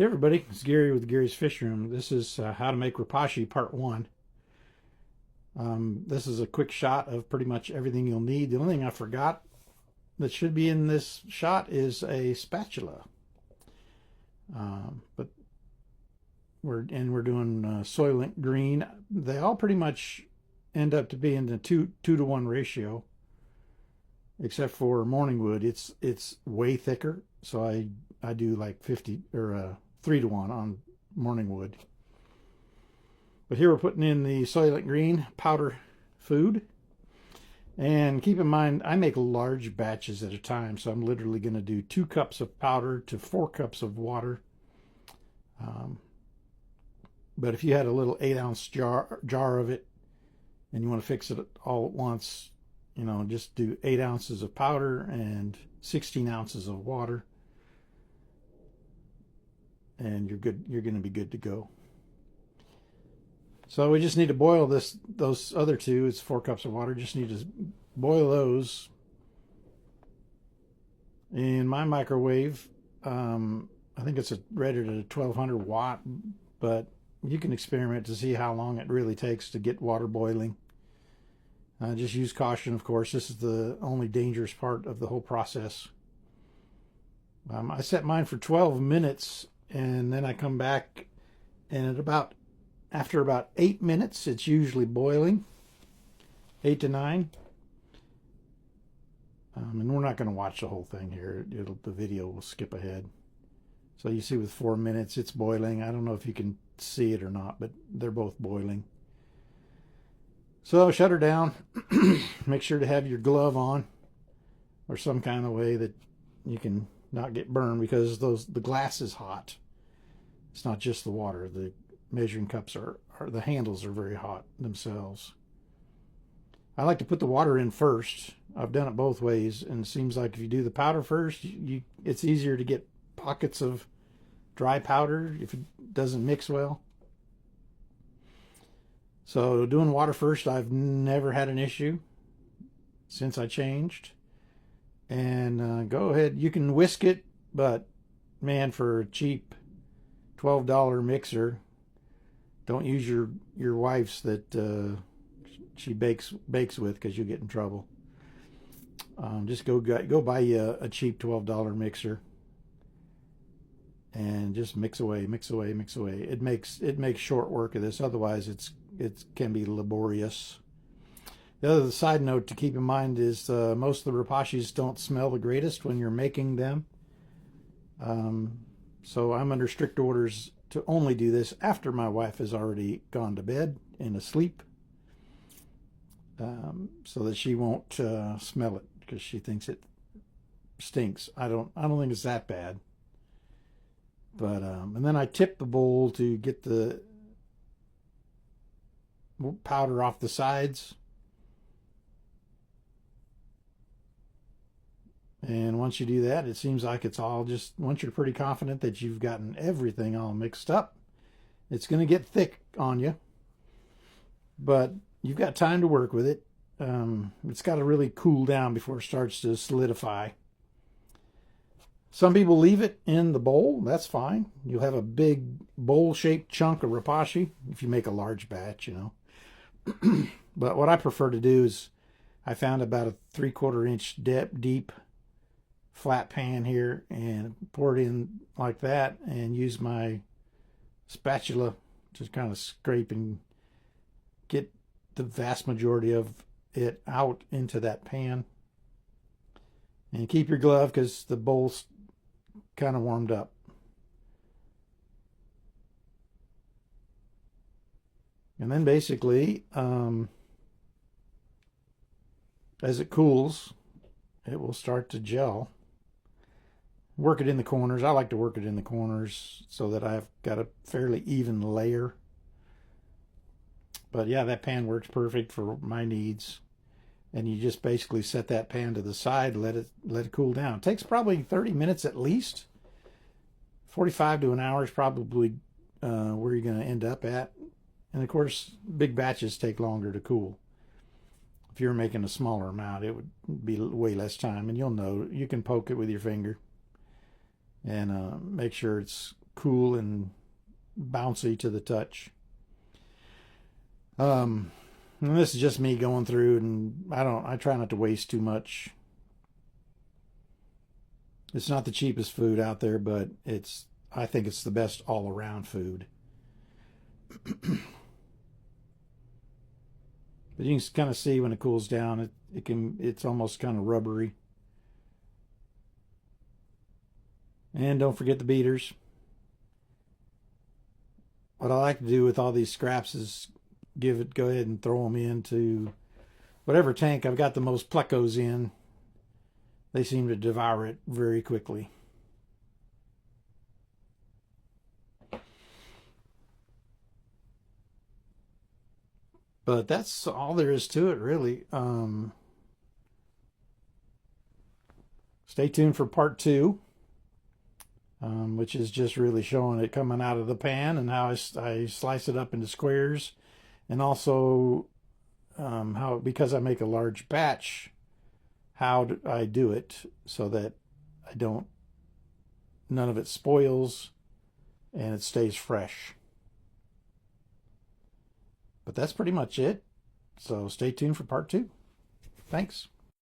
Hey everybody, it's Gary with Gary's Fish Room. This is how to make Rapashy Part 1. This is a quick shot of pretty much everything you'll need. The only thing I forgot that should be in this shot is a spatula. But we're doing Soylent Green. They all pretty much end up to be in the 2-to-1 ratio, except for Morningwood. It's way thicker, so I do like 50 or 3-to-1 on Morningwood. But here we're putting in the Soylent Green powder food. And keep in mind, I make large batches at a time, so I'm literally going to do 2 cups of powder to 4 cups of water. But if you had a little 8-ounce jar of it and you want to fix it all at once, you know, just do 8 ounces of powder and 16 ounces of water, and you're good. You're going to be good to go. So we just need to boil those other 2. It's 4 cups of water. Just need to boil those in my microwave. I think it's rated at a 1200 watt, but you can experiment to see how long it really takes to get water boiling. Just use caution, of course. This is the only dangerous part of the whole process. I set mine for 12 minutes, and then I come back, and after about 8 minutes, it's usually boiling, 8 to 9. And we're not going to watch the whole thing here. The video will skip ahead. So you see with 4 minutes, it's boiling. I don't know if you can see it or not, but they're both boiling. So shut her down. Make sure to have your glove on or some kind of way that you can not get burned, because the glass is hot. It's not just the water. The measuring cups the handles are very hot themselves. I like to put the water in first. I've done it both ways, and it seems like if you do the powder first, it's easier to get pockets of dry powder if it doesn't mix well. So doing water first, I've never had an issue since I changed. And go ahead, you can whisk it, but man, for a cheap $12 mixer, don't use your wife's that she bakes with, because you'll get in trouble. Just go buy you a cheap $12 mixer and just mix away. It makes short work of this. Otherwise, it can be laborious. The other side note to keep in mind is most of the Rapashys don't smell the greatest when you're making them. So I'm under strict orders to only do this after my wife has already gone to bed and asleep, so that she won't smell it, because she thinks it stinks. I don't think it's that bad. But and then I tip the bowl to get the powder off the sides. And once you do that, it seems like it's all just, once you're pretty confident that you've gotten everything all mixed up, it's going to get thick on you. But you've got time to work with it. It's got to really cool down before it starts to solidify. Some people leave it in the bowl. That's fine. You'll have a big bowl-shaped chunk of Rapashy if you make a large batch, you know. But what I prefer to do is, I found about a 3/4 inch deep flat pan here, and pour it in like that, and use my spatula to kind of scrape and get the vast majority of it out into that pan. And keep your glove, because the bowl's kind of warmed up. And then basically, as it cools, it will start to gel. Work it in the corners. I like to work it in the corners so that I've got a fairly even layer. But yeah, that pan works perfect for my needs. And you just basically set that pan to the side, let it cool down. It takes probably 30 minutes at least. 45 to an hour is probably where you're going to end up at. And of course, big batches take longer to cool. If you're making a smaller amount, it would be way less time. And you'll know, you can poke it with your finger and make sure it's cool and bouncy to the touch. And this is just me going through, and I try not to waste too much. It's not the cheapest food out there, but I think it's the best all around food. But you can kind of see when it cools down, it's almost kind of rubbery. And don't forget the beaters. What I like to do with all these scraps is go ahead and throw them into whatever tank I've got the most plecos in. They seem to devour it very quickly. But that's all there is to it, really. Stay tuned for part 2, which is just really showing it coming out of the pan and how I slice it up into squares, and also how, because I make a large batch, how I do it so that none of it spoils and it stays fresh. But that's pretty much it. So stay tuned for part 2. Thanks.